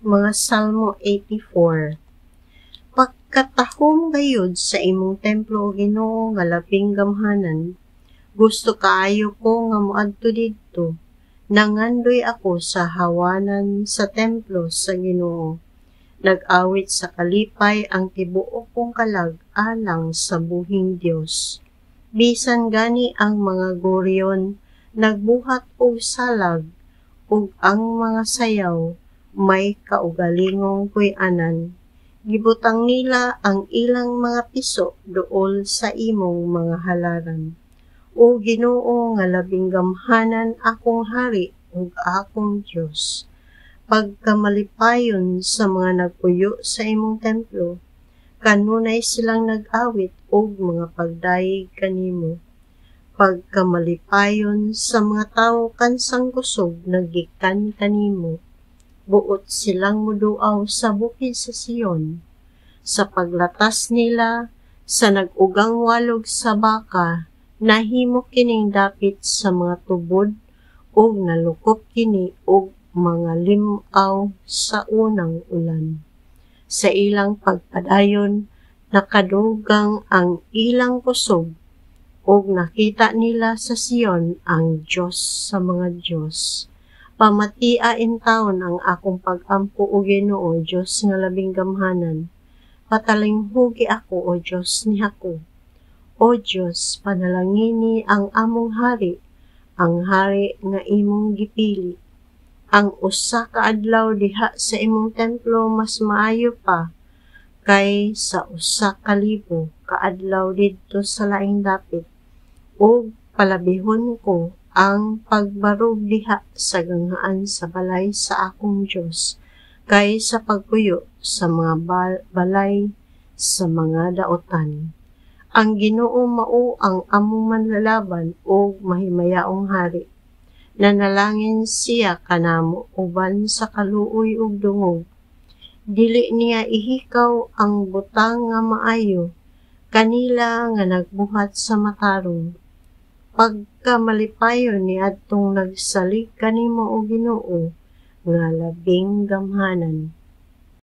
Mga Salmo 84. Pagkatahom gayud sa imong templo o Ginoo nga labing gamhanan, gusto kaayo ko nga moadto didto. Nangandoy ako sa hawanan sa templo sa Ginoo. Nag-awit sa kalipay ang tibuok kong kalag alang sa buhing Dios. Bisan gani ang mga goryon nagbuhat og salag, ug ang mga sayaw may kaugalingong puy-anan. Gibutang nila ang ilang mga piso duol sa imong mga halaran. O Ginoo nga labing gamhanan akong hari ug akong Dios. Pagkamalipayon sa mga nagpuyo sa imong templo, kanunay silang nag-awit og mga pagdayeg kanimo. Pagkamalipayon sa mga tawo kansang kusog naggikan kanimo. Buot silang muduaw sa bukid sa Sion. Sa paglatas nila sa nag-ugang walog sa baka, nahimo kining dapit sa mga tubod ug nalukop kini og mga limaw sa unang ulan. Sa ilang pagpadayon, nakadugang ang ilang kusog ug nakita nila sa Sion ang Dios sa mga Dios. Pamatia in taon ang akong pag-ampo o Ginoo, Dios nga labing gamhanan. Patalinghugi ako o Dios ni ako. O Dios, panalangini ang among hari, ang hari nga imong gipili. Ang usa ka adlaw diha sa imong templo mas maayo pa kay sa usa ka libo ka adlaw didto sa laing dapit. Ug palabihon ko ang pagbarog diha sa ganghaan sa balay sa akong Dios kay sa pagpuyo sa mga balay sa mga daotan. Ang Ginoo mao ang among manlalaban ug mahimayaong hari. Nanalangin siya kanamo uban sa kaluoy ug dungog. Dili niya ihikaw ang butang nga maayo, kanila nga nagbuhat sa matarong. Pagkamalipayon ni adtong nagsalig kanimo o Ginoo nga labing gamhanan.